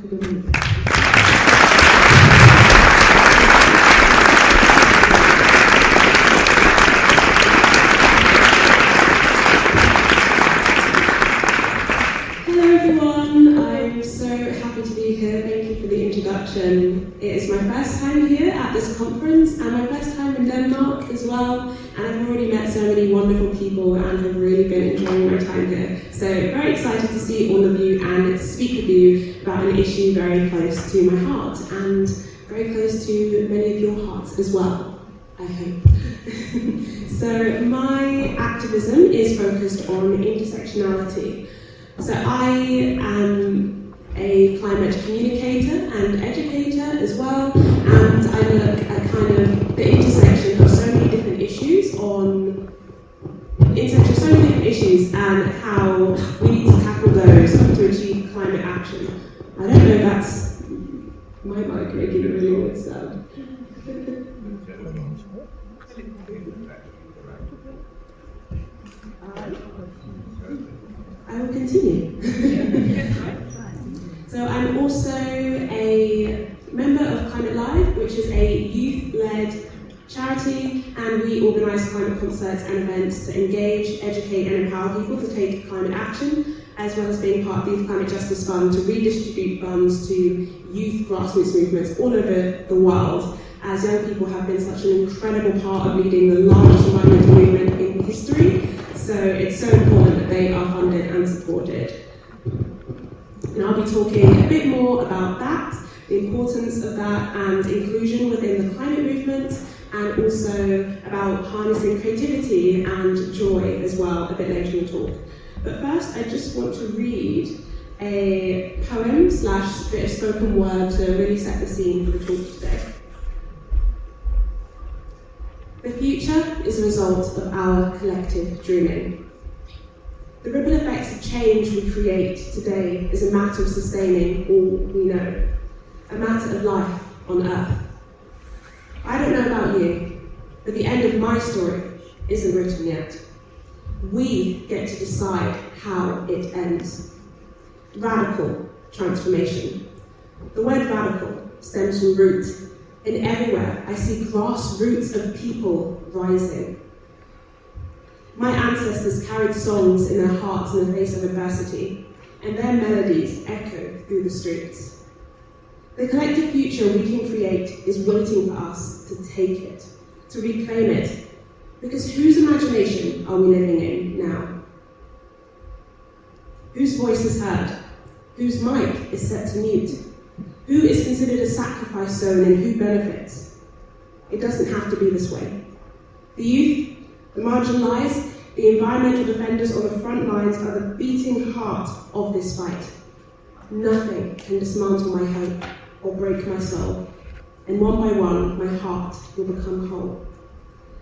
for Dominique. Hello everyone, I'm so happy to be here. Thank you for the introduction. It is my first time here at this conference and my first time in Denmark as well. And I've already met so many wonderful people and have really been enjoying my time here. So very excited to see all of you and speak with you about an issue very close to my heart and very close to many of your hearts as well, I hope. So my activism is focused on intersectionality. So I am a climate communicator and educator as well, and I look at kind of the intersection of so many different issues and how we need to tackle those to achieve climate action. I don't know if that's my mic making a really weird sound. I will continue. So I'm also a member of Climate Live, which is a youth-led charity, and we organise climate concerts and events to engage, educate and empower people to take climate action, as well as being part of the Youth Climate Justice Fund to redistribute funds to youth grassroots movements all over the world, as young people have been such an incredible part of leading the largest environmental movement in history. So it's so important that they are funded and supported. And I'll be talking a bit more about that, the importance of that and inclusion within the climate movement, and also about harnessing creativity and joy as well a bit later in the talk. But first, I just want to read a poem / bit of spoken word to really set the scene for the talk today. The future is a result of our collective dreaming. The ripple effects of change we create today is a matter of sustaining all we know, a matter of life on Earth. I don't know about you, but the end of my story isn't written yet. We get to decide how it ends. Radical transformation. The word radical stems from root. And everywhere I see grassroots of people rising. My ancestors carried songs in their hearts in the face of adversity, and their melodies echo through the streets. The collective future we can create is waiting for us to take it, to reclaim it, because whose imagination are we living in now? Whose voice is heard? Whose mic is set to mute? Who is considered a sacrifice zone and who benefits? It doesn't have to be this way. The youth, the marginalised, the environmental defenders on the front lines are the beating heart of this fight. Nothing can dismantle my hope or break my soul. And one by one, my heart will become whole.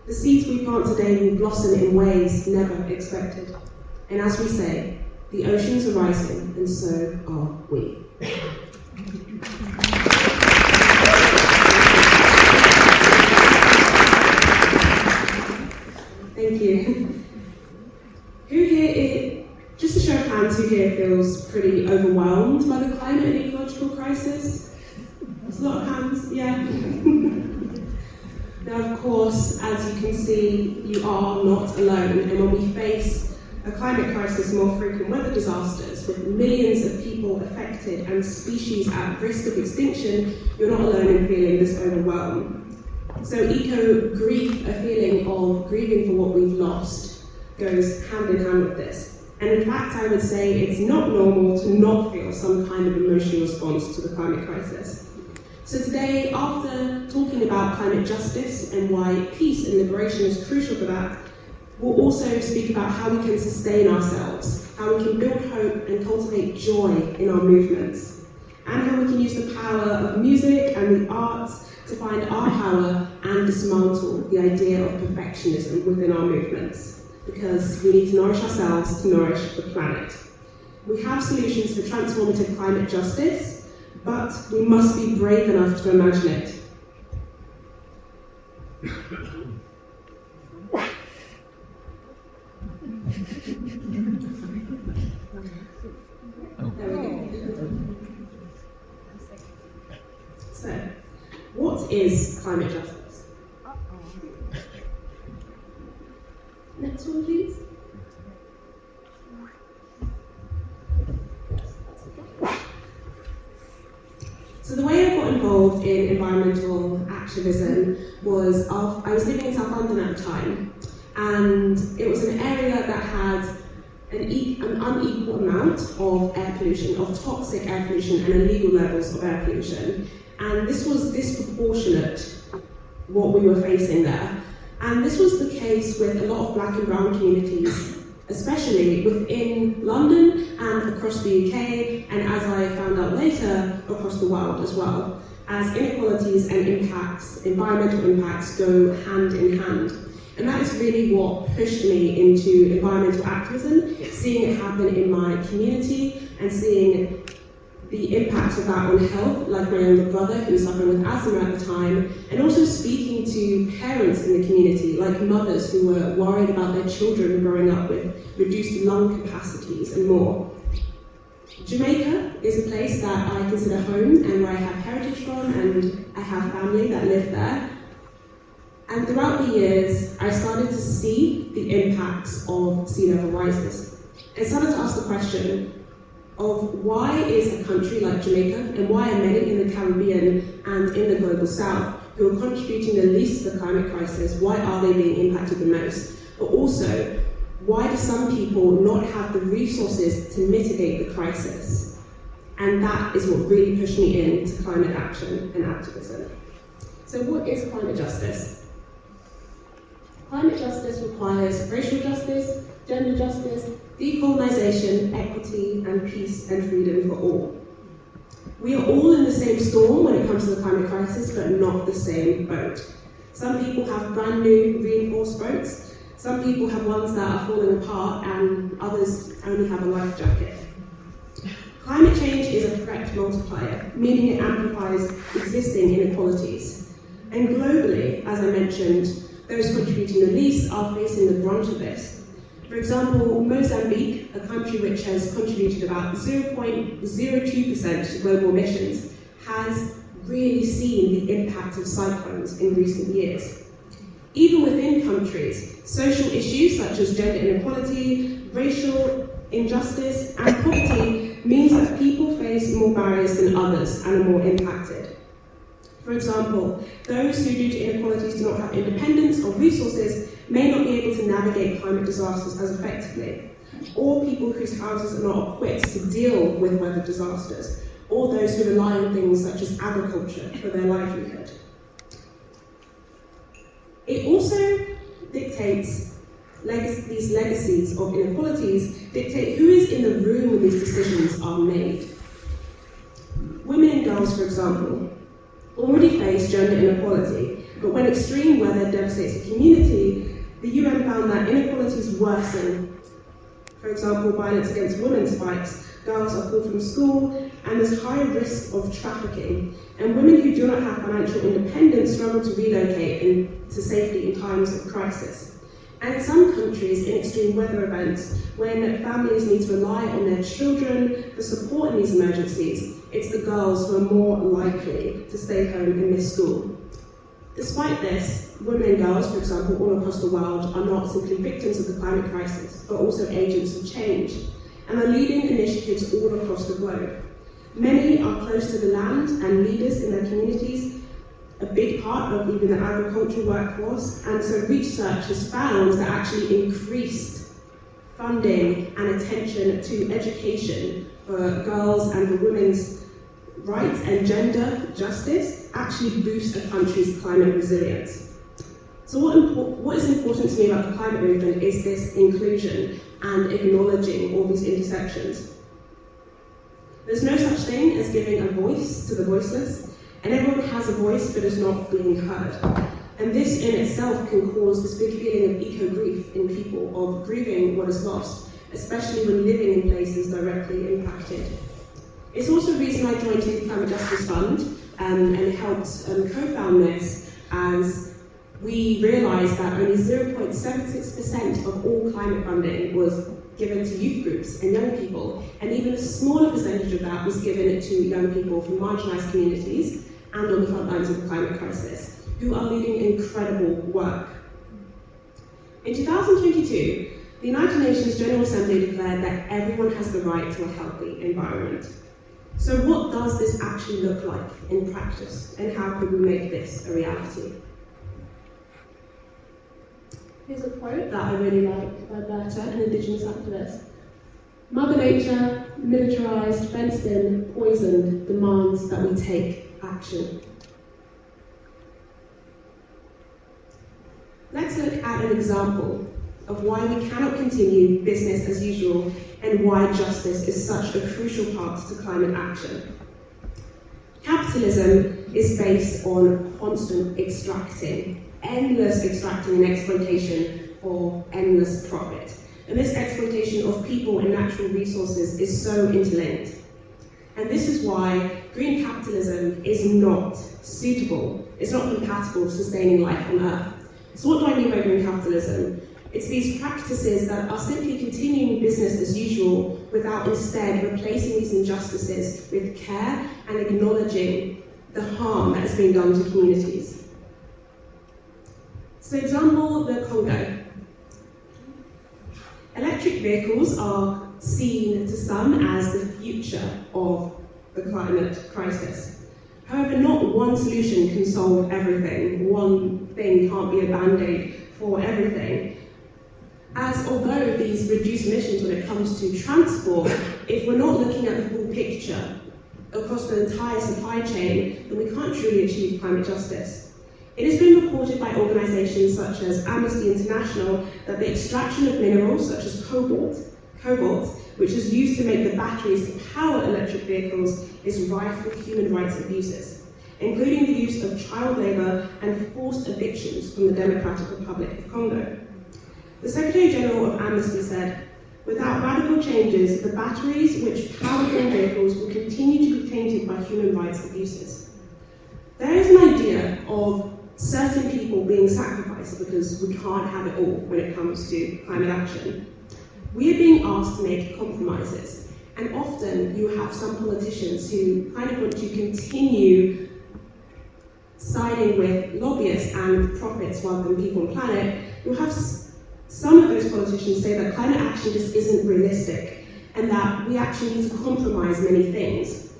The seeds we plant today will blossom in ways never expected. And as we say, the oceans are rising, and so are we. Thank you. Who here, just a show of hands, who here feels pretty overwhelmed by the climate and ecological crisis? There's a lot of hands, yeah. Now, of course, as you can see, you are not alone, and when we face a climate crisis and more frequent weather disasters with millions of people affected and species at risk of extinction, you're not alone in feeling this overwhelmed. So eco-grief, a feeling of grieving for what we've lost, goes hand in hand with this. And in fact, I would say it's not normal to not feel some kind of emotional response to the climate crisis. So today, after talking about climate justice and why peace and liberation is crucial for that, we'll also speak about how we can sustain ourselves, how we can build hope and cultivate joy in our movements, and how we can use the power of music and the arts to find our power and dismantle the idea of perfectionism within our movements, because we need to nourish ourselves to nourish the planet. We have solutions for transformative climate justice, but we must be brave enough to imagine it. There we go. is climate justice? Next one, please. So the way I got involved in environmental activism was I was living in South London at the time, and it was an area that had an unequal amount of air pollution, of toxic air pollution and illegal levels of air pollution. And this was disproportionate, what we were facing there. And this was the case with a lot of black and brown communities, especially within London and across the UK, and as I found out later, across the world as well, as inequalities and impacts, environmental impacts, go hand in hand. And that is really what pushed me into environmental activism, seeing it happen in my community and seeing the impact of that on health, like my younger brother who was suffering with asthma at the time, and also speaking to parents in the community, like mothers who were worried about their children growing up with reduced lung capacities and more. Jamaica is a place that I consider home and where I have heritage from, and I have family that live there. And throughout the years, I started to see the impacts of sea level rises. I started to ask the question of why is a country like Jamaica, and why are many in the Caribbean and in the global south who are contributing the least to the climate crisis, why are they being impacted the most? But also, why do some people not have the resources to mitigate the crisis? And that is what really pushed me into climate action and activism. So what is climate justice? Climate justice requires racial justice, gender justice, decolonisation, equity, and peace and freedom for all. We are all in the same storm when it comes to the climate crisis, but not the same boat. Some people have brand new reinforced boats, some people have ones that are falling apart, and others only have a life jacket. Climate change is a threat multiplier, meaning it amplifies existing inequalities. And globally, as I mentioned, those contributing the least are facing the brunt of this. For example, Mozambique, a country which has contributed about 0.02% to global emissions, has really seen the impact of cyclones in recent years. Even within countries, social issues such as gender inequality, racial injustice, and poverty means that people face more barriers than others and are more impacted. For example, those who, due to inequalities, do not have independence or resources may not be able to navigate climate disasters as effectively, or people whose houses are not equipped to deal with weather disasters, or those who rely on things such as agriculture for their livelihood. It also dictates, these legacies of inequalities dictate who is in the room when these decisions are made. Women and girls, for example, already face gender inequality, but when extreme weather devastates a community, the UN found that inequalities worsen. For example, violence against women spikes, girls are pulled from school, and there's high risk of trafficking. And women who do not have financial independence struggle to relocate to safety in times of crisis. And in some countries, in extreme weather events, when families need to rely on their children for support in these emergencies, it's the girls who are more likely to stay home and miss school. Despite this, women and girls, for example, all across the world, are not simply victims of the climate crisis, but also agents of change, and are leading initiatives all across the globe. Many are close to the land and leaders in their communities, a big part of even the agricultural workforce, and so research has found that actually increased funding and attention to education for girls and for women's rights and gender justice actually boost a country's climate resilience. So what is important to me about the climate movement is this inclusion and acknowledging all these intersections. There's no such thing as giving a voice to the voiceless, and everyone has a voice but is not being heard. And this in itself can cause this big feeling of eco-grief in people, of grieving what is lost, especially when living in places directly impacted. It's also the reason I joined the Climate Justice Fund and helped co-found this, as we realised that only 0.76% of all climate funding was given to youth groups and young people, and even a smaller percentage of that was given to young people from marginalised communities, and on the front lines of the climate crisis, who are leading incredible work. In 2022, the United Nations General Assembly declared that everyone has the right to a healthy environment. So what does this actually look like in practice, and how could we make this a reality? Here's a quote that I really like by Berta, an Indigenous activist. Mother Nature, militarised, fenced in, poisoned, demands that we take action. Let's look at an example of why we cannot continue business as usual and why justice is such a crucial part to climate action. Capitalism is based on constant extracting, endless extracting and exploitation for endless profit. And this exploitation of people and natural resources is so interlinked. And this is why green capitalism is not suitable, it's not compatible with sustaining life on Earth. So what do I mean by green capitalism? It's these practices that are simply continuing business as usual without instead replacing these injustices with care and acknowledging the harm that has been done to communities. So example, the Congo. Electric vehicles are seen to some as the future of the climate crisis. However, not one solution can solve everything. One thing can't be a band-aid for everything. As although these reduce emissions when it comes to transport, if we're not looking at the full picture across the entire supply chain, then we can't truly achieve climate justice. It has been reported by organisations such as Amnesty International that the extraction of minerals such as cobalt, which is used to make the batteries to power electric vehicles, is rife with human rights abuses, including the use of child labour and forced evictions from the Democratic Republic of Congo. The Secretary General of Amnesty said, "Without radical changes, the batteries which power green vehicles will continue to be tainted by human rights abuses." There is an idea of certain people being sacrificed because we can't have it all when it comes to climate action. We are being asked to make compromises, and often you have some politicians who kind of want to continue siding with lobbyists and profits rather than people and planet. You'll have some of those politicians say that climate action just isn't realistic and that we actually need to compromise many things.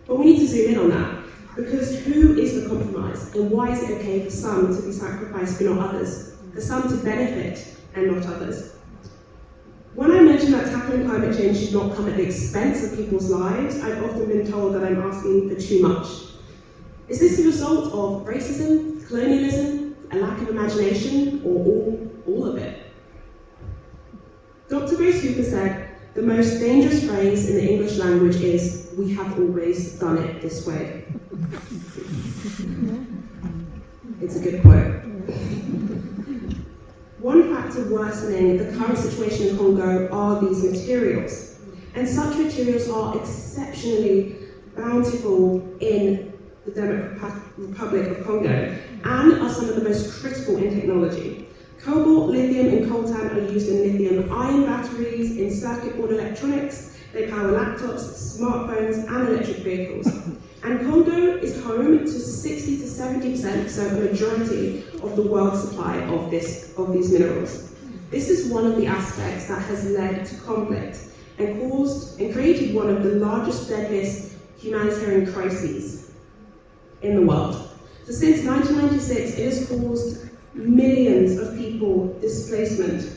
But we need to zoom in on that, because who is the compromise, and why is it okay for some to be sacrificed but not others, for some to benefit and not others? When I mention that tackling climate change should not come at the expense of people's lives, I've often been told that I'm asking for too much. Is this the result of racism, colonialism, a lack of imagination, or all of it? Dr. Grace Hooper said, "The most dangerous phrase in the English language is, 'we have always done it this way.'" It's a good quote. One factor worsening the current situation in Congo are these materials. And such materials are exceptionally bountiful in the Democratic Republic of Congo and are some of the most critical in technology. Cobalt, lithium, and coltan are used in lithium-ion batteries, in circuit board electronics. They power laptops, smartphones, and electric vehicles. And Congo is home to 60 to 70%, so a majority of the world's supply of these minerals. This is one of the aspects that has led to conflict and created one of the largest, deadliest humanitarian crises in the world. So since 1996, it has caused millions of people displacement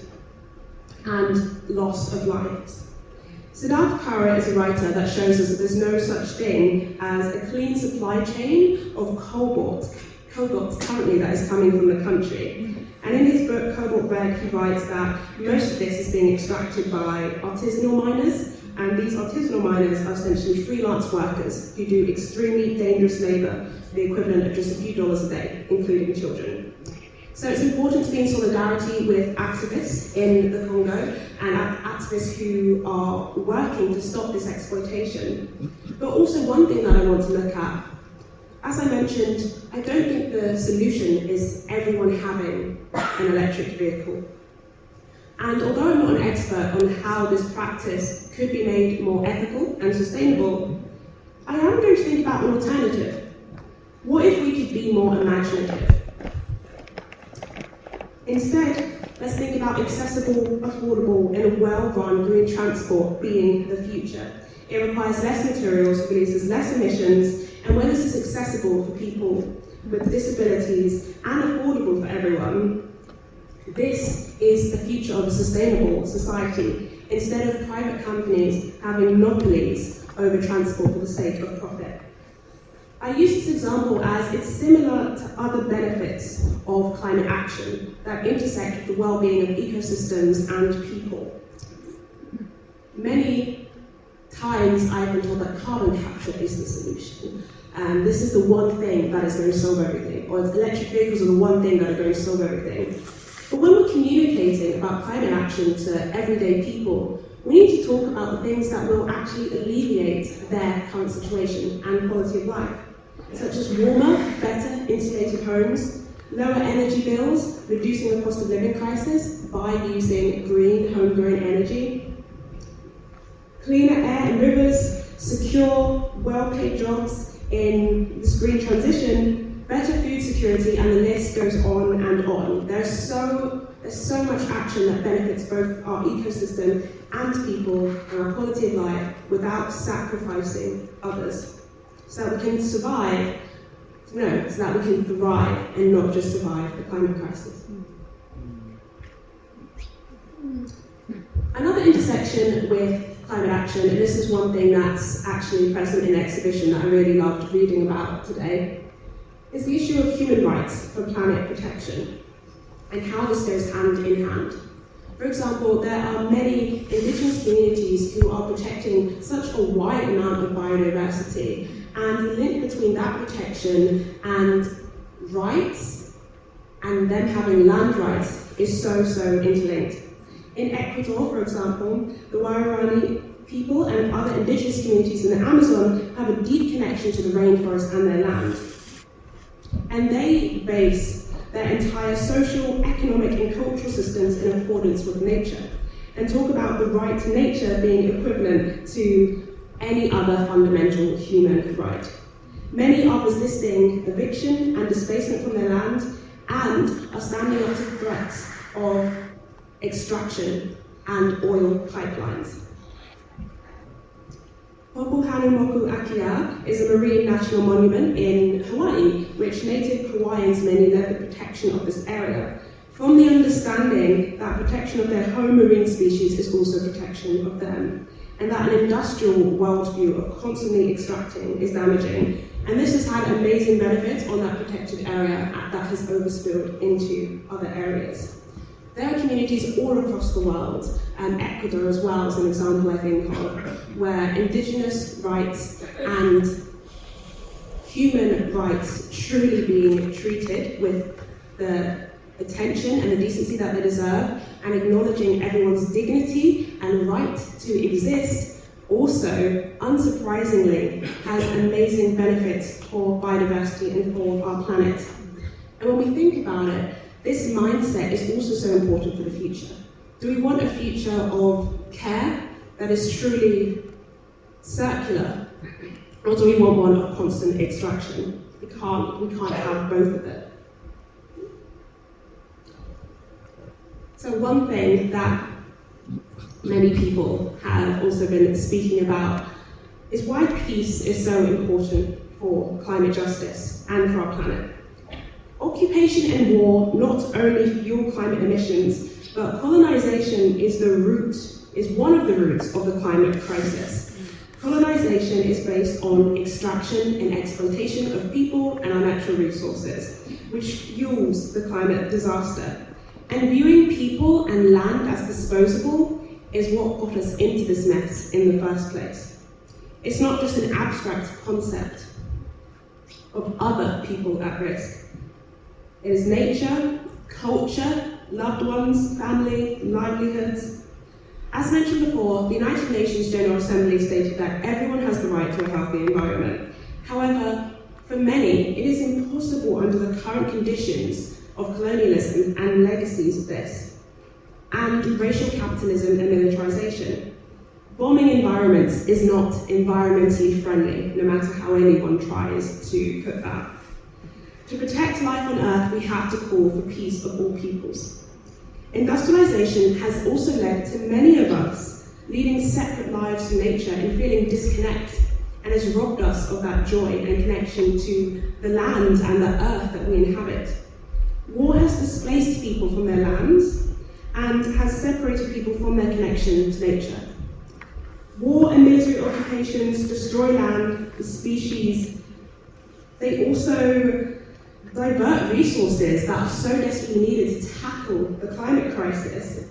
and loss of lives. Siddharth Kara is a writer that shows us that there's no such thing as a clean supply chain of cobalt currently that is coming from the country. And in his book, Cobalt Red, he writes that most of this is being extracted by artisanal miners, and these artisanal miners are essentially freelance workers who do extremely dangerous labour, the equivalent of just a few dollars a day, including children. So it's important to be in solidarity with activists in the Congo and activists who are working to stop this exploitation. But also one thing that I want to look at, as I mentioned, I don't think the solution is everyone having an electric vehicle. And although I'm not an expert on how this practice could be made more ethical and sustainable, I am going to think about an alternative. What if we could be more imaginative? Instead, let's think about accessible, affordable, and well-run green transport being the future. It requires less materials, releases less emissions, and when this is accessible for people with disabilities and affordable for everyone, this is the future of a sustainable society, instead of private companies having monopolies over transport for the sake of profit. I use this example as it's similar to other benefits of climate action that intersect with the well-being of ecosystems and people. Many times I've been told that carbon capture is the solution. This is the one thing that is going to solve everything, or electric vehicles are the one thing that are going to solve everything. But when we're communicating about climate action to everyday people, we need to talk about the things that will actually alleviate their current situation and quality of life, such as warmer, better insulated homes, lower energy bills, reducing the cost of living crisis by using green, homegrown energy, cleaner air and rivers, secure, well-paid jobs in this green transition, better food security, and the list goes on and on. There's so much action that benefits both our ecosystem and people and our quality of life without sacrificing others, so that we can survive, so that we can thrive and not just survive the climate crisis. Another intersection with climate action, and this is one thing that's actually present in the exhibition that I really loved reading about today, is the issue of human rights for planet protection and how this goes hand in hand. For example, there are many indigenous communities who are protecting such a wide amount of biodiversity, and the link between that protection and rights and them having land rights is so interlinked. In Ecuador, for example, the Waorani people and other indigenous communities in the Amazon have a deep connection to the rainforest and their land. And they base their entire social, economic and cultural systems in accordance with nature, and talk about the right to nature being equivalent to any other fundamental human right. Many are resisting eviction and displacement from their land and are standing up to threats of extraction and oil pipelines. Popohanumoku Akea is a marine national monument in Hawaii, which native Hawaiians mainly led the protection of this area, from the understanding that protection of their home marine species is also protection of them, and that an industrial worldview of constantly extracting is damaging. And this has had amazing benefits on that protected area that has overspilled into other areas. There are communities all across the world, and Ecuador as well is an example I think of, where indigenous rights and human rights truly being treated with the attention and the decency that they deserve, and acknowledging everyone's dignity and right to exist, also, unsurprisingly, has amazing benefits for biodiversity and for our planet. And when we think about it, this mindset is also so important for the future. Do we want a future of care that is truly circular, or do we want one of constant extraction? We can't have both of it. So one thing that many people have also been speaking about is why peace is so important for climate justice and for our planet. Occupation and war not only fuel climate emissions, but colonization is one of the roots of the climate crisis. Colonization is based on extraction and exploitation of people and our natural resources, which fuels the climate disaster. And viewing people and land as disposable is what got us into this mess in the first place. It's not just an abstract concept of other people at risk. It is nature, culture, loved ones, family, livelihoods. As mentioned before, the United Nations General Assembly stated that everyone has the right to a healthy environment. However, for many, it is impossible under the current conditions of colonialism and legacies of this, and racial capitalism and militarization. Bombing environments is not environmentally friendly, no matter how anyone tries to put that. To protect life on Earth, we have to call for peace of all peoples. Industrialization has also led to many of us leading separate lives from nature and feeling disconnect, and has robbed us of that joy and connection to the land and the earth that we inhabit. War has displaced people from their lands and has separated people from their connection to nature. War and military occupations destroy land, the species. They also divert resources that are so desperately needed to tackle the climate crisis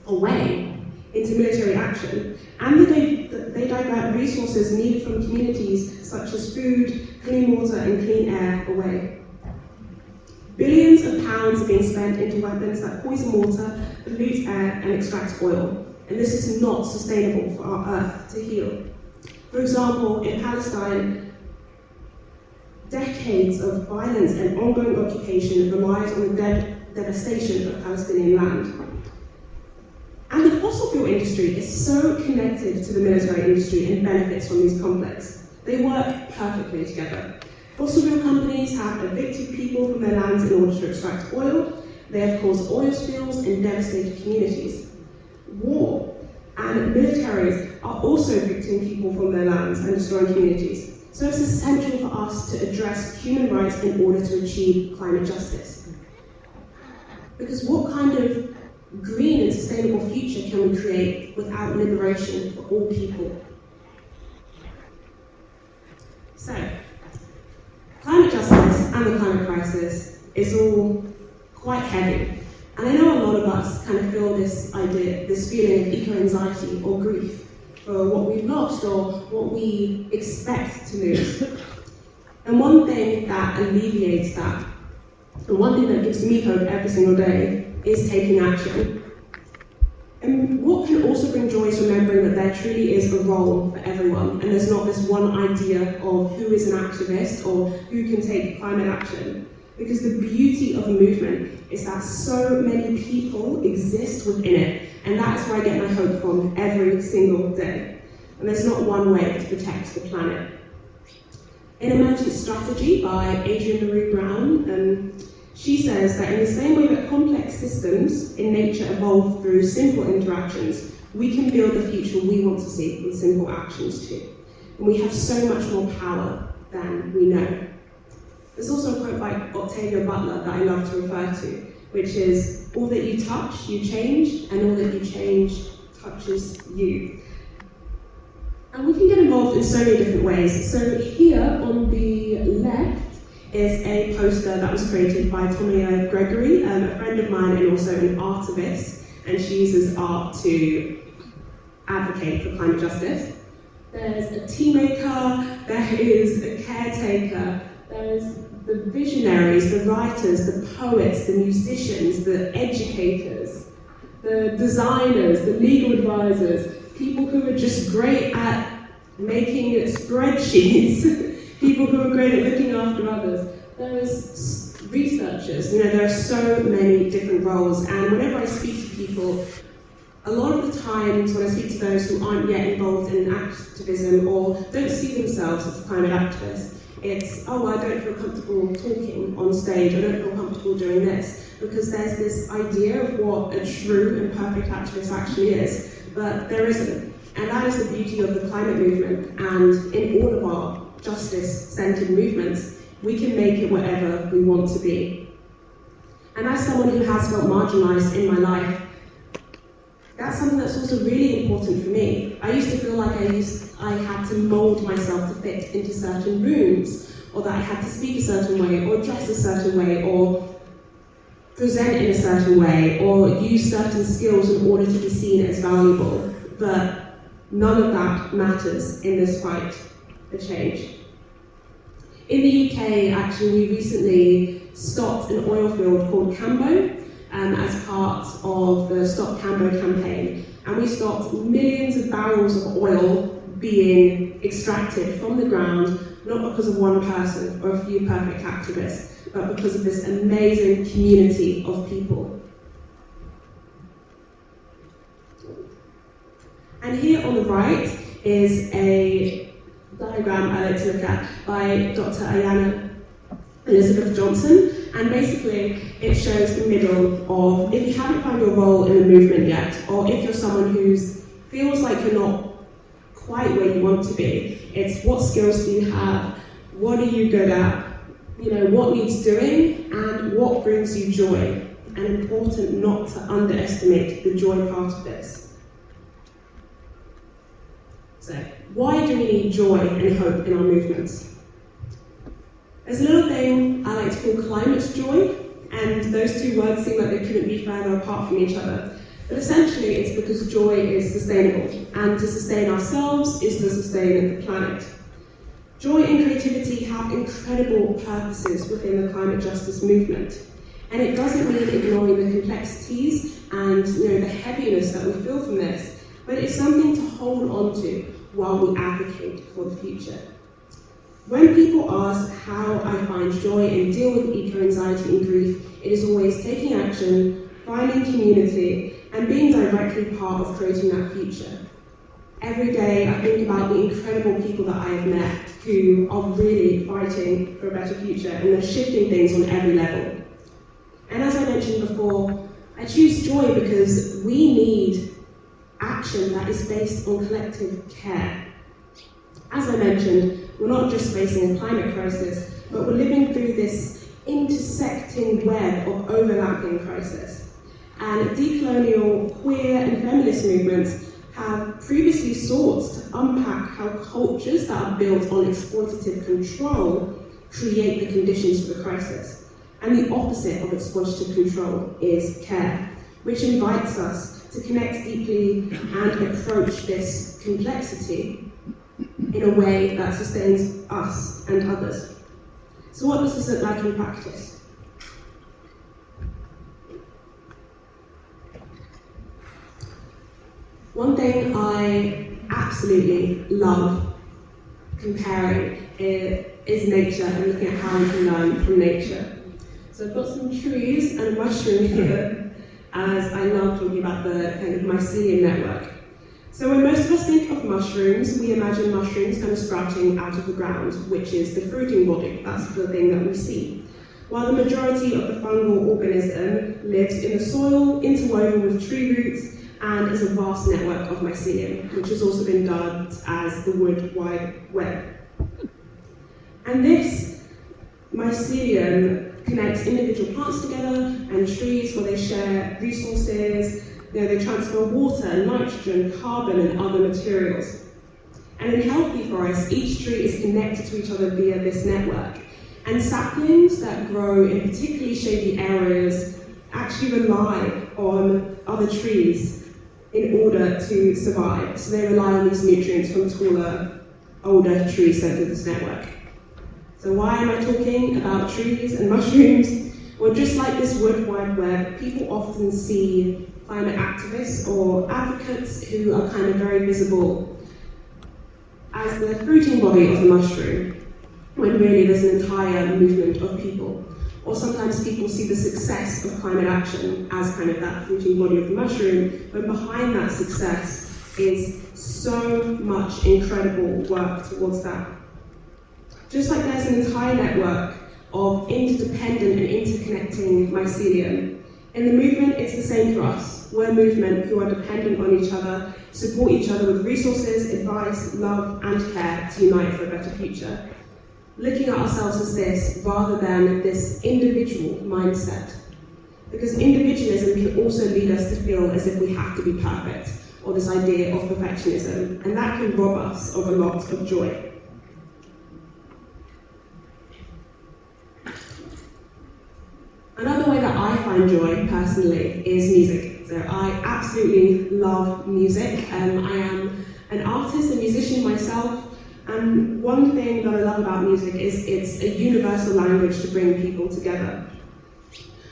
away into military action, and they divert resources needed from communities such as food, clean water and clean air away. Billions of pounds are being spent into weapons that poison water, pollute air and extract oil, and this is not sustainable for our Earth to heal. For example, in Palestine, decades of violence and ongoing occupation relies on the devastation of Palestinian land. And the fossil fuel industry is so connected to the military industry and benefits from these conflicts. They work perfectly together. Fossil fuel companies have evicted people from their lands in order to extract oil. They have caused oil spills and devastated communities. War and militaries are also evicting people from their lands and destroying communities. So it's essential for us to address human rights in order to achieve climate justice. Because what kind of green and sustainable future can we create without liberation for all people? So, climate justice and the climate crisis is all quite heavy. And I know a lot of us kind of feel this feeling of eco-anxiety or grief for what we've lost or what we expect to lose. And one thing that alleviates that, and one thing that gives me hope every single day, is taking action. And what can also bring joy is remembering that there truly is a role for everyone, and there's not this one idea of who is an activist or who can take climate action. Because the beauty of a movement is that so many people exist within it, and that is where I get my hope from every single day. And there's not one way to protect the planet. In Emergent Strategy by Adrienne Maree Brown, she says that in the same way that complex systems in nature evolve through simple interactions, we can build the future we want to see with simple actions too. And we have so much more power than we know. There's also a quote by Octavia Butler that I love to refer to, which is, all that you touch, you change, and all that you change touches you. And we can get involved in so many different ways. So here on the left is a poster that was created by Tomia Gregory, a friend of mine and also an artivist, and she uses art to advocate for climate justice. There's a tea maker, there is a caretaker, there's the visionaries, the writers, the poets, the musicians, the educators, the designers, the legal advisors, people who are just great at making spreadsheets, people who are great at looking after others. There's researchers, there are so many different roles, and whenever I speak to people, a lot of the times when I speak to those who aren't yet involved in activism or don't see themselves as a climate activist, it's, oh, I don't feel comfortable talking on stage, I don't feel comfortable doing this, because there's this idea of what a true and perfect activist actually is, but there isn't. And that is the beauty of the climate movement, and in all of our justice-centered movements, we can make it whatever we want to be. And as someone who has felt marginalised in my life, that's something that's also really important for me. I used to feel like I had to mould myself to fit into certain rooms, or that I had to speak a certain way, or dress a certain way, or present in a certain way, or use certain skills in order to be seen as valuable. But none of that matters in this fight for change. In the UK, actually, we recently stopped an oil field called Cambo as part of the Stop Cambo campaign. And we stopped millions of barrels of oil being extracted from the ground, not because of one person or a few perfect activists, but because of this amazing community of people. And here on the right is a diagram I like to look at by Dr. Ayana. Elizabeth Johnson, and basically it shows the middle of, if you haven't found your role in the movement yet, or if you're someone who feels like you're not quite where you want to be, it's what skills do you have, what are you good at, what needs doing, and what brings you joy. And important not to underestimate the joy part of this. So, why do we need joy and hope in our movements? There's a little thing I like to call climate joy, and those two words seem like they couldn't be further apart from each other. But essentially, it's because joy is sustainable, and to sustain ourselves is to sustain the planet. Joy and creativity have incredible purposes within the climate justice movement. And it doesn't mean ignoring the complexities and the heaviness that we feel from this, but it's something to hold on to while we advocate for the future. When people ask how I find joy and deal with eco-anxiety and grief, it is always taking action, finding community, and being directly part of creating that future. Every day I think about the incredible people that I have met who are really fighting for a better future, and they're shifting things on every level. And as I mentioned before, I choose joy because we need action that is based on collective care. As I mentioned, we're not just facing a climate crisis, but we're living through this intersecting web of overlapping crises. And decolonial, queer, and feminist movements have previously sought to unpack how cultures that are built on exploitative control create the conditions for the crisis. And the opposite of exploitative control is care, which invites us to connect deeply and approach this complexity in a way that sustains us and others. So what does this look like in practice? One thing I absolutely love comparing is nature and looking at how we can learn from nature. So I've got some trees and a mushroom here, as I love talking about the kind of mycelium network. So when most of us think of mushrooms, we imagine mushrooms kind of sprouting out of the ground, which is the fruiting body. That's the thing that we see. While the majority of the fungal organism lives in the soil, interwoven with tree roots, and is a vast network of mycelium, which has also been dubbed as the Wood Wide Web. And this mycelium connects individual plants together and trees where they share resources, they transfer water, nitrogen, carbon, and other materials. And in healthy forests, each tree is connected to each other via this network. And saplings that grow in particularly shady areas actually rely on other trees in order to survive. So they rely on these nutrients from taller, older trees sent through this network. So why am I talking about trees and mushrooms? Well, just like this Wood Wide Web, people often see climate activists or advocates who are kind of very visible as the fruiting body of the mushroom, when really there's an entire movement of people. Or sometimes people see the success of climate action as kind of that fruiting body of the mushroom, but behind that success is so much incredible work towards that. Just like there's an entire network of interdependent and interconnecting mycelium, in the movement it's the same for us. We're a movement who are dependent on each other, support each other with resources, advice, love, and care to unite for a better future. Looking at ourselves as this rather than this individual mindset. Because individualism can also lead us to feel as if we have to be perfect, or this idea of perfectionism, and that can rob us of a lot of joy. Another way that I find joy, personally, is music. So I absolutely love music. I am an artist, a musician myself, and one thing that I love about music is it's a universal language to bring people together.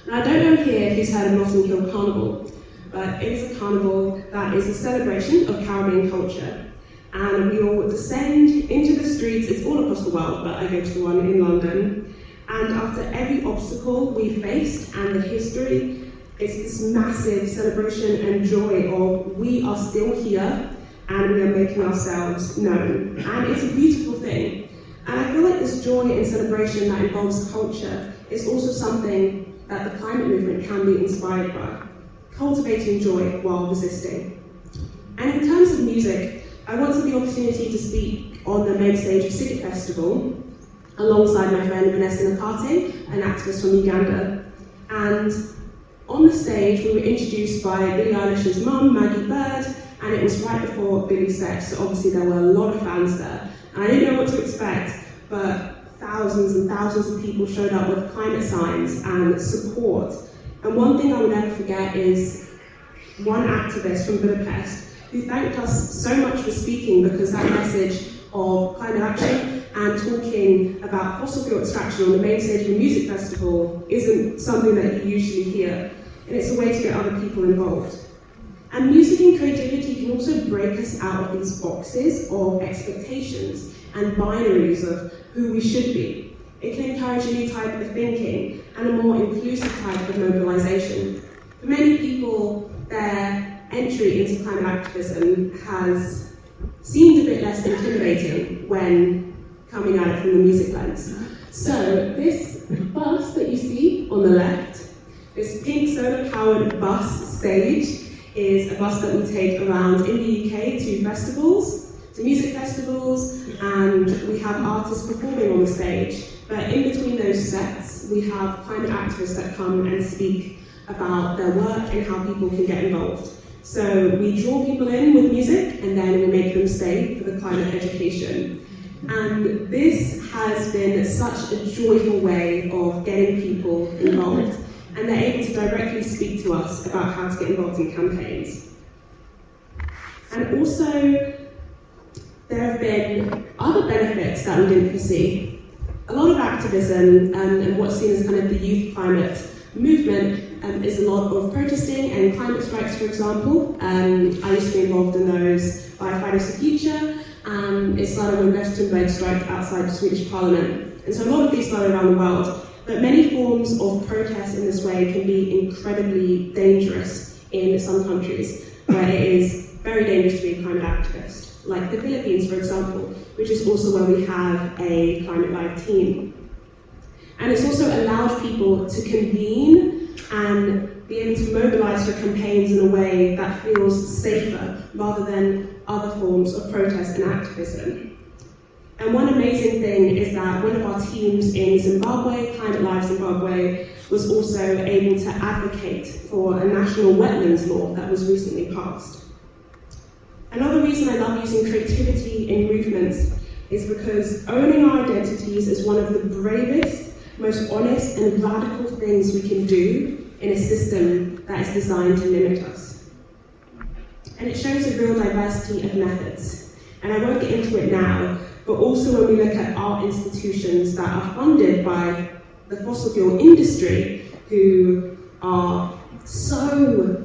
Now, I don't know here who's heard of Notting Hill Carnival, but it is a carnival that is a celebration of Caribbean culture. And we all descend into the streets, it's all across the world, but I go to one in London. And after every obstacle we faced and the history, it's this massive celebration and joy of we are still here and we are making ourselves known. And it's a beautiful thing. And I feel like this joy and celebration that involves culture is also something that the climate movement can be inspired by, cultivating joy while resisting. And in terms of music, I wanted the opportunity to speak on the main stage of City Festival alongside my friend Vanessa Nakate, an activist from Uganda. And on the stage, we were introduced by Billie Eilish's mum, Maggie Bird, and it was right before Billie's set, so obviously there were a lot of fans there. And I didn't know what to expect, but thousands and thousands of people showed up with climate signs and support. And one thing I will never forget is one activist from Budapest who thanked us so much for speaking, because that message of climate action and talking about fossil fuel extraction on the main stage of a music festival isn't something that you usually hear, and it's a way to get other people involved. And music and creativity can also break us out of these boxes of expectations and binaries of who we should be. It can encourage a new type of thinking and a more inclusive type of mobilization. For many people, their entry into climate activism has seemed a bit less intimidating when coming at it from the music lens. So this bus that you see on the left, this pink solar-powered bus stage, is a bus that we take around in the UK to festivals, to music festivals, and we have artists performing on the stage. But in between those sets, we have climate activists that come and speak about their work and how people can get involved. So we draw people in with music, and then we make them stay for the climate education. And this has been such a joyful way of getting people involved, and they're able to directly speak to us about how to get involved in campaigns. And also, there have been other benefits that we didn't foresee. A lot of activism and what's seen as kind of the youth climate movement is a lot of protesting and climate strikes, for example. I used to be involved in those by Fridays for Future. It started when Gothenburg strike outside the Swedish Parliament. And so a lot of these started around the world. But many forms of protest in this way can be incredibly dangerous in some countries, where it is very dangerous to be a climate activist. Like the Philippines, for example, which is also where we have a Climate Live team. And it's also allowed people to convene and be able to mobilize for campaigns in a way that feels safer rather than other forms of protest and activism. And one amazing thing is that one of our teams in Zimbabwe, Climate Live Zimbabwe, was also able to advocate for a national wetlands law that was recently passed. Another reason I love using creativity in movements is because owning our identities is one of the bravest, most honest and radical things we can do in a system that is designed to limit us. And it shows a real diversity of methods. And I won't get into it now, but also when we look at art institutions that are funded by the fossil fuel industry, who are so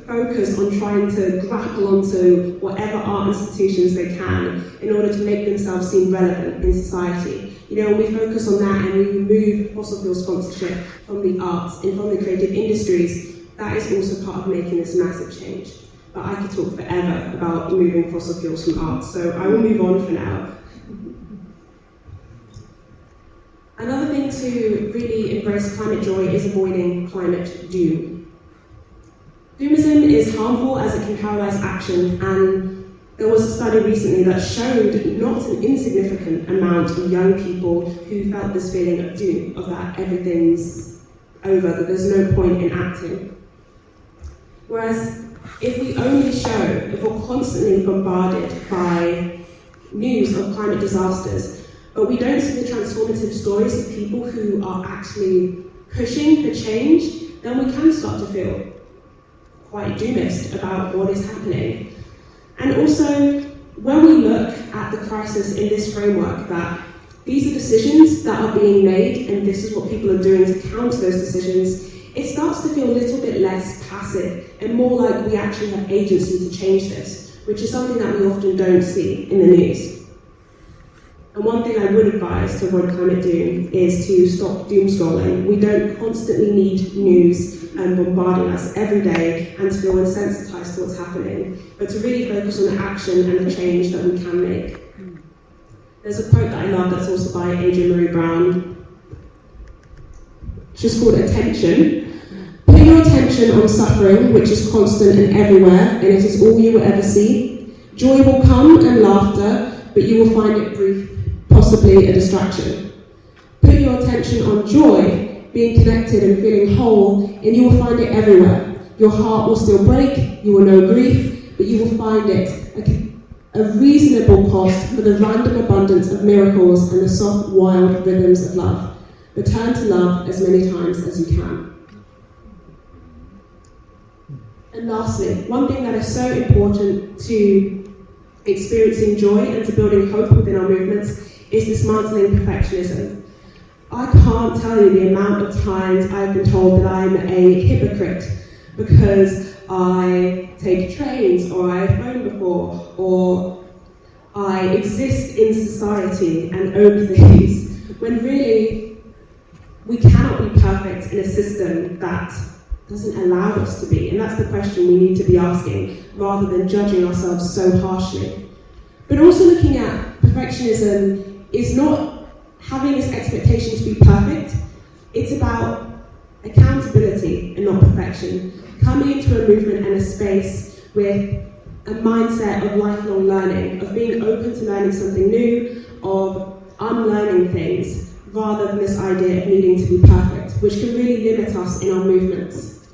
focused on trying to grapple onto whatever art institutions they can in order to make themselves seem relevant in society. You know, when we focus on that and we remove fossil fuel sponsorship from the arts and from the creative industries, that is also part of making this massive change. But I could talk forever about removing fossil fuels from art, so I will move on for now. Another thing to really embrace climate joy is avoiding climate doom. Doomism is harmful as it can paralyze action, and there was a study recently that showed not an insignificant amount of young people who felt this feeling of doom, of that everything's over, that there's no point in acting. Whereas if we only show, if we're constantly bombarded by news of climate disasters, but we don't see the transformative stories of people who are actually pushing for change, then we can start to feel quite doomist about what is happening. And also, when we look at the crisis in this framework, that these are decisions that are being made and this is what people are doing to counter those decisions, it starts to feel a little bit less passive and more like we actually have agency to change this, which is something that we often don't see in the news. And one thing I would advise to avoid climate doom is to stop doom scrolling. We don't constantly need news bombarding us every day and to feel insensitized to what's happening, but to really focus on the action and the change that we can make. There's a quote that I love that's also by Adrienne Marie Brown. It's just called attention. Put your attention on suffering, which is constant and everywhere, and it is all you will ever see. Joy will come and laughter, but you will find it brief, possibly a distraction. Put your attention on joy, being connected and feeling whole, and you will find it everywhere. Your heart will still break, you will know grief, but you will find it a reasonable cost for the random abundance of miracles and the soft, wild rhythms of love. Return to love as many times as you can. And lastly, one thing that is so important to experiencing joy and to building hope within our movements is dismantling perfectionism. I can't tell you the amount of times I've been told that I'm a hypocrite because I take trains, or I have flown before, or I exist in society and own things, when really we cannot be perfect in a system that doesn't allow us to be. And that's the question we need to be asking, rather than judging ourselves so harshly. But also looking at perfectionism is not having this expectation to be perfect. It's about accountability and not perfection. Coming into a movement and a space with a mindset of lifelong learning, of being open to learning something new, of unlearning things, rather than this idea of needing to be perfect, which can really limit us in our movements.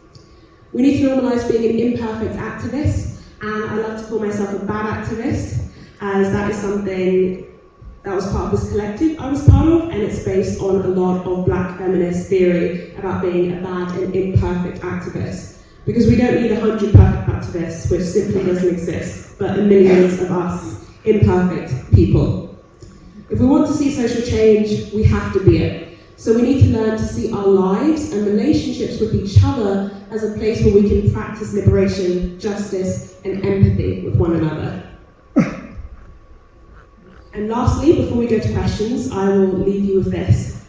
We need to normalise being an imperfect activist, and I love to call myself a bad activist, as that is something that was part of this collective I was part of, and it's based on a lot of black feminist theory about being a bad and imperfect activist. Because we don't need 100 perfect activists, which simply doesn't exist, but millions of us, imperfect people. If we want to see social change, we have to be it. So we need to learn to see our lives and relationships with each other as a place where we can practice liberation, justice, and empathy with one another. And lastly, before we go to questions, I will leave you with this.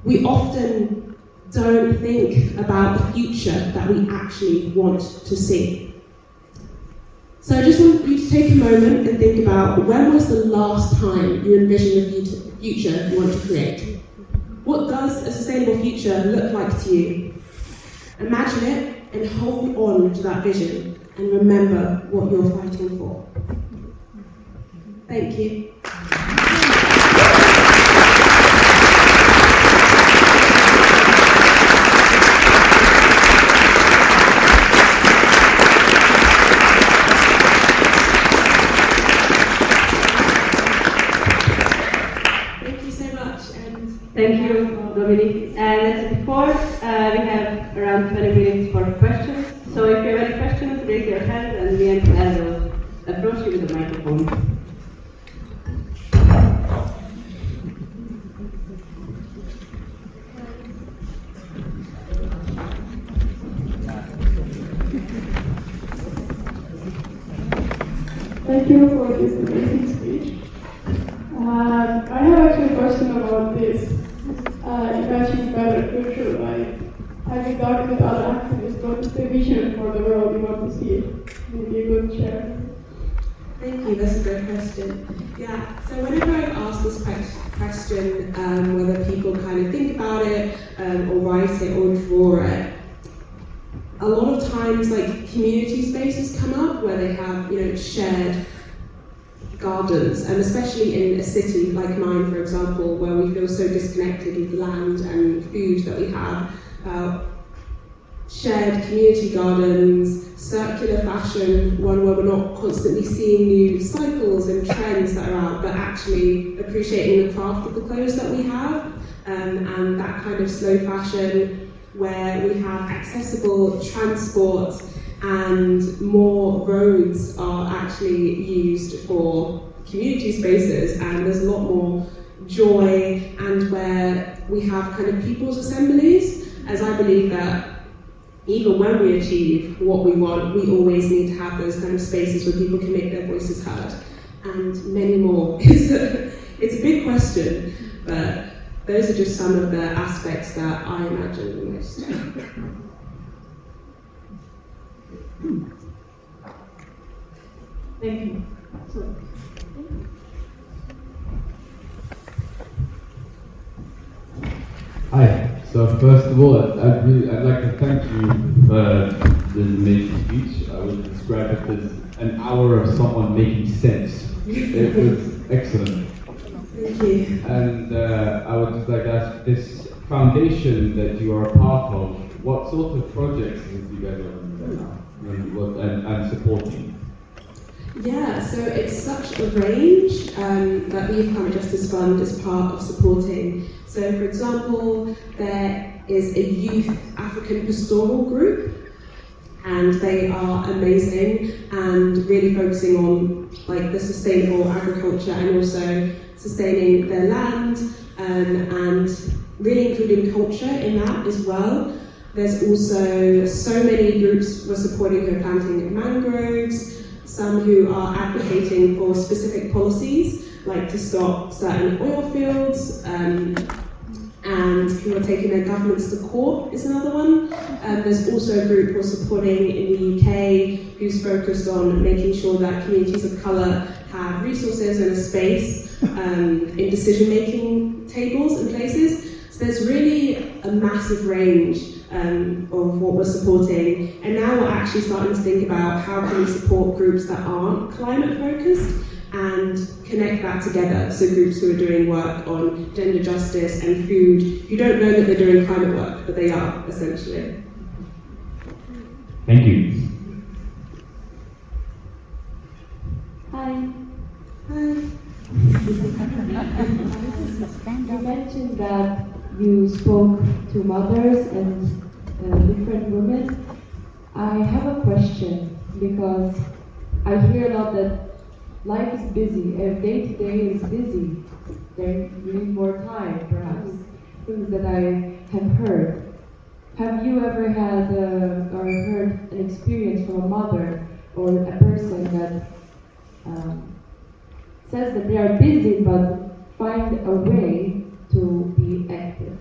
We often don't think about the future that we actually want to see. So I just want you to take a moment and think about, when was the last time you envisioned the future you want to create? What does a sustainable future look like to you? Imagine it and hold on to that vision and remember what you're fighting for. Thank you. Thank you, Dominique. And as before, we have around 20 minutes for questions. So if you have any questions, raise your hand and me and Claire will approach you with the microphone. Thank you for this amazing speech. I have actually a question about this. You mentioned better future, like having talked with other activists, what is the vision for the world you want to see? Maybe you could share. Thank you, that's a great question. Yeah, so whenever I ask this question, whether people kind of think about it, or write it, or draw it, a lot of times like community spaces come up where they have, shared gardens, and especially in a city like mine, for example, where we feel so disconnected with land and food that we have. Shared community gardens, circular fashion, one where we're not constantly seeing new cycles and trends that are out, but actually appreciating the craft of the clothes that we have, and that kind of slow fashion where we have accessible transport and more roads are actually used for community spaces, and there's a lot more joy, and where we have kind of people's assemblies, as I believe that even when we achieve what we want, we always need to have those kind of spaces where people can make their voices heard, and many more. It's a big question, but those are just some of the aspects that I imagine the most. Thank you. Hi. So first of all, I'd like to thank you for the amazing speech. I would describe it as an hour of someone making sense. It was excellent. Thank you. And I would just like to ask, this foundation that you are a part of, what sort of projects do you guys are doing now and supporting? Yeah, so it's such a range that the Youth Climate Justice Fund is part of supporting. So, for example, there is a youth African pastoral group, and they are amazing and really focusing on like the sustainable agriculture and also sustaining their land and really including culture in that as well. There's also so many groups we're supporting who are planting mangroves, some who are advocating for specific policies, like to stop certain oil fields, and who are taking their governments to court is another one. There's also a group we're supporting in the UK who's focused on making sure that communities of colour have resources and a space in decision-making tables and places. So there's really a massive range of what we're supporting, and now we're actually starting to think about how can we support groups that aren't climate focused and connect that together. So groups who are doing work on gender justice and food, who don't know that they're doing climate work, but they are, essentially. Thank you. Hi. Hi. You mentioned that you spoke to mothers and different women. I have a question because I hear a lot that life is busy, day to day is busy. You need more time, perhaps. Things that I have heard. Have you ever had or heard an experience from a mother or a person that says that they are busy but find a way to be active?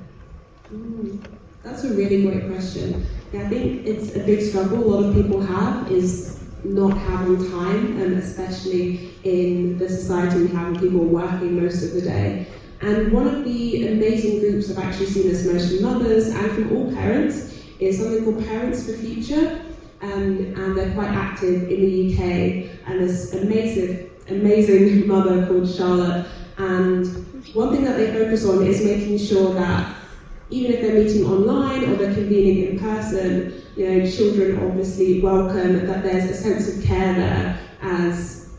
That's a really great question. Yeah, I think it's a big struggle a lot of people have is not having time, and especially in the society we have when people are working most of the day. And one of the amazing groups I've actually seen this most from mothers and from all parents is something called Parents for Future, and they're quite active in the UK, and there's amazing mother called Charlotte, and one thing that they focus on is making sure that even if they're meeting online or they're convening in person, children are obviously welcome, that there's a sense of care there, as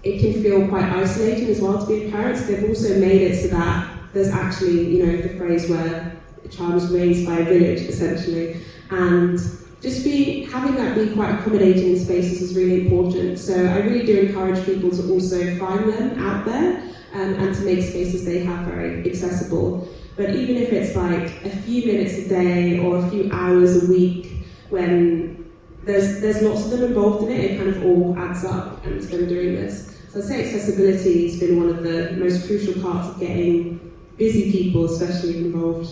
it can feel quite isolating as well to be a parent. So they've also made it so that there's actually, the phrase where a child is raised by a village, essentially. And just having that be quite accommodating in spaces is really important. So I really do encourage people to also find them out there and to make spaces they have very accessible. But even if it's like a few minutes a day or a few hours a week, when there's lots of them involved in it, it kind of all adds up and them doing this. So I'd say accessibility has been one of the most crucial parts of getting busy people especially involved.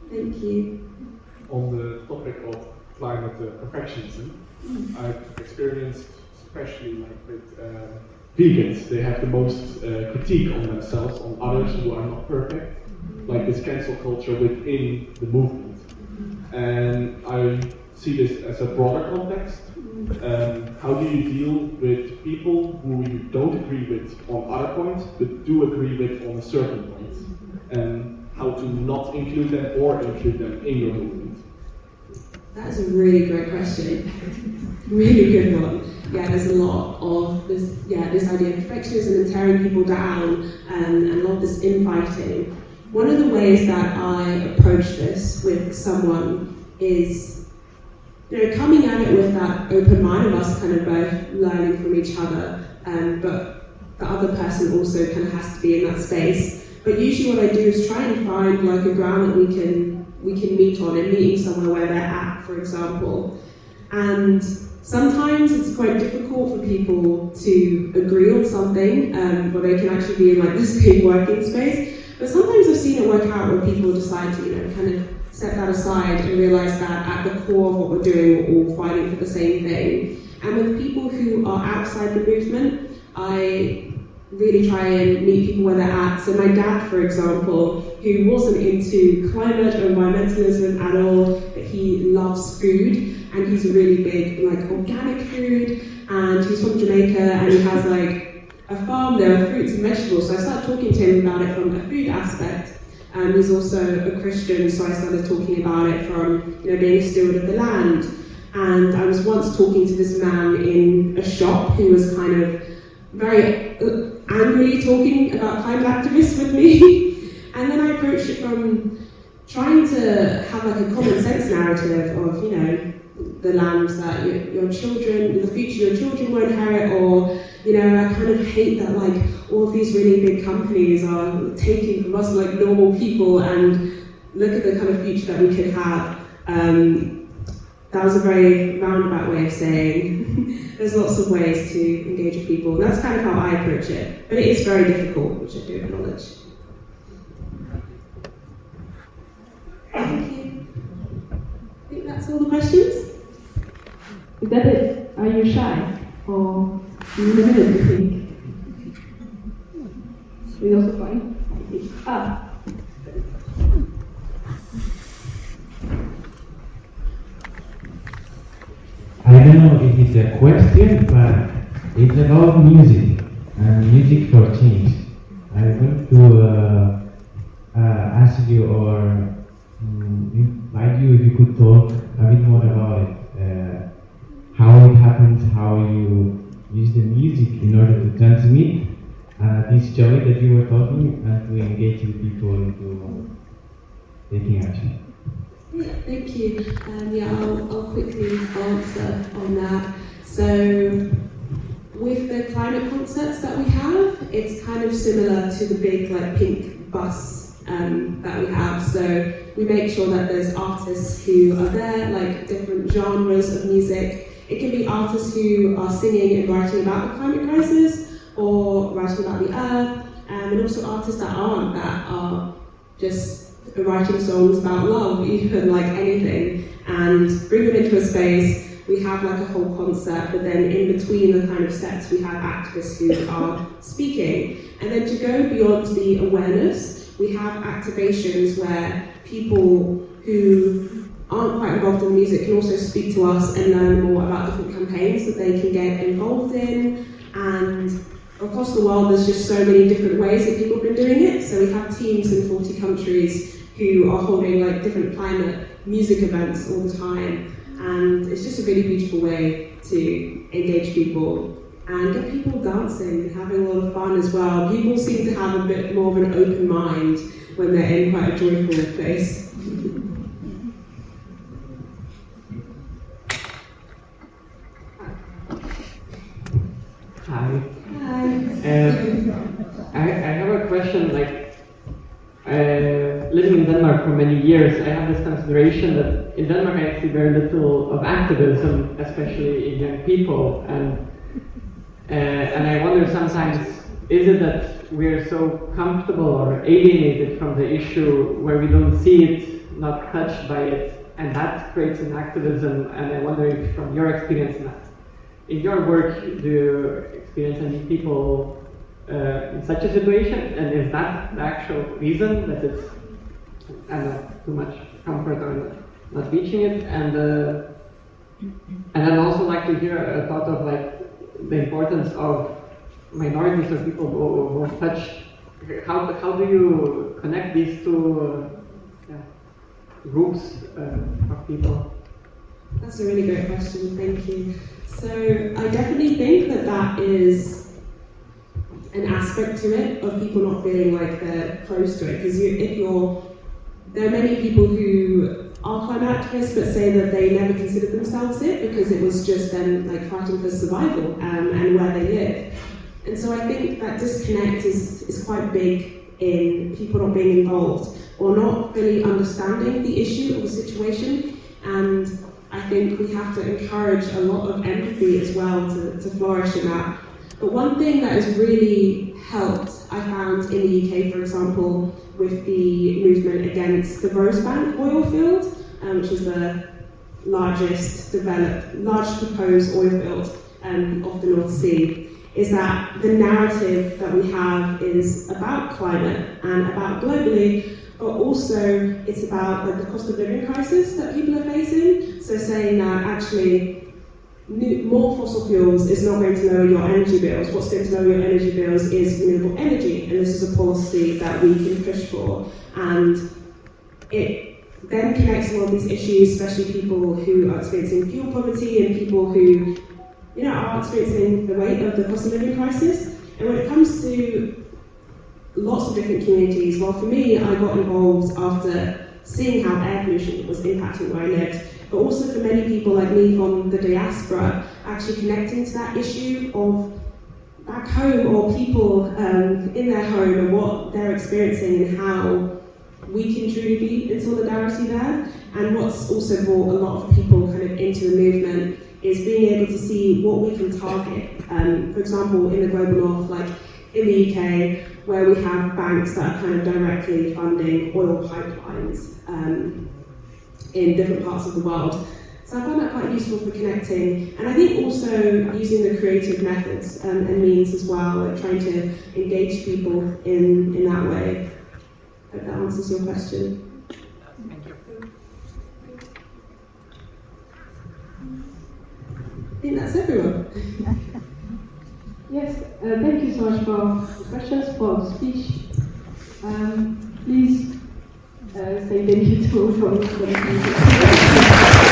Thank you. On the topic of climate perfectionism, I've experienced, especially with vegans, they have the most critique on themselves, on others who are not perfect, like this cancel culture within the movement. And I see this as a broader context. How do you deal with people who you don't agree with on other points, but do agree with on a certain point? And how to not include them or include them in your movement? That's a really great question. Really good one. Yeah, there's a lot of this idea of perfectionism and tearing people down, and a lot of this infighting. One of the ways that I approach this with someone is, coming at it with that open mind of us kind of both learning from each other, but the other person also kind of has to be in that space. But usually what I do is try and find like a ground that we can meet on, and meeting somewhere where they're at, for example. And sometimes it's quite difficult for people to agree on something, where they can actually be in like this big working space. But sometimes I've seen it work out where people decide to, kind of set that aside and realise that at the core of what we're doing, we're all fighting for the same thing. And with people who are outside the movement, I really try and meet people where they're at. So my dad, for example, who wasn't into climate or environmentalism at all, but he loves food, and he's a really big like organic food, and he's from Jamaica, and he has like a farm there of fruits and vegetables. So I started talking to him about it from a food aspect. He's also a Christian, so I started talking about it from being a steward of the land. And I was once talking to this man in a shop who was kind of very angrily talking about climate activists with me. And then I approached it from trying to have like a common sense narrative of, the land that your children, the future your children will inherit, or, I kind of hate that like all of these really big companies are taking from us like normal people, and look at the kind of future that we could have. That was a very roundabout way of saying there's lots of ways to engage with people. And that's kind of how I approach it. But it is very difficult, which I do acknowledge. Thank you. I think that's all the questions. Is that it? Are you shy? Or do you need a minute to think? It's also fine. I don't know if it's a question, but it's about music and music for change. I want to ask you or invite you if you could talk a bit more about it. How it happens, how you use the music in order to transmit this joy that you were talking and to engage with people into taking action. Yeah, thank you. I'll quickly answer on that. So, with the climate concerts that we have, it's kind of similar to the big like pink bus that we have. So we make sure that there's artists who are there, like different genres of music. It can be artists who are singing and writing about the climate crisis, or writing about the earth, and also artists that aren't, that are just writing songs about love, even like anything, and bring them into a space. We have like a whole concert, but then in between the kind of sets we have activists who are speaking. And then to go beyond the awareness, we have activations where people who aren't quite involved in music can also speak to us and learn more about different campaigns that they can get involved in. And across the world, there's just so many different ways that people have been doing it. So we have teams in 40 countries who are holding like different climate music events all the time. And it's just a really beautiful way to engage people and get people dancing and having a lot of fun as well. People seem to have a bit more of an open mind when they're in quite a joyful place. Hi. Hi. I have a question. Living in Denmark for many years, I have this consideration that in Denmark I see very little of activism, especially in young people, and I wonder sometimes, is it that we're so comfortable or alienated from the issue where we don't see it, not touched by it, and that creates an activism? And I wonder if, from your experience in your work, do you experience any people in such a situation, and is that the actual reason that it's, I don't know, too much comfort or not reaching it? And I'd also like to hear a thought of like the importance of minorities or people who are touched. How do you connect these two groups of people? That's a really great question, thank you. So I definitely think that is an aspect to it, of people not feeling like they're close to it. Because there are many people who are climate activists but say that they never considered themselves it because it was just them like fighting for survival and where they live. And so I think that disconnect is quite big in people not being involved or not really understanding the issue or the situation. And I think we have to encourage a lot of empathy as well to flourish in that. But one thing that has really helped, I found in the UK, for example, with the movement against the Rosebank oil field, which is the largest proposed oil field of the North Sea, is that the narrative that we have is about climate and about globally, but also it's about like, the cost of living crisis that people are facing. So saying that actually more fossil fuels is not going to lower your energy bills. What's going to lower your energy bills is renewable energy, and this is a policy that we can push for. And it then connects all of these issues, especially people who are experiencing fuel poverty and people who are experiencing the weight of the cost of living crisis. And when it comes to lots of different communities, well, for me, I got involved after seeing how air pollution was impacting where I lived, but also for many people like me from the diaspora, actually connecting to that issue of back home or people in their home and what they're experiencing and how we can truly be in solidarity there. And what's also brought a lot of people kind of into the movement is being able to see what we can target. For example, in the global north, like in the UK, where we have banks that are kind of directly funding oil pipelines in different parts of the world. So I found that quite useful for connecting. And I think also using the creative methods and means as well, like trying to engage people in that way. Hope that answers your question. Thank you. I think that's everyone. Yes, thank you so much for the questions, for the speech. Please say thank you to Dominique.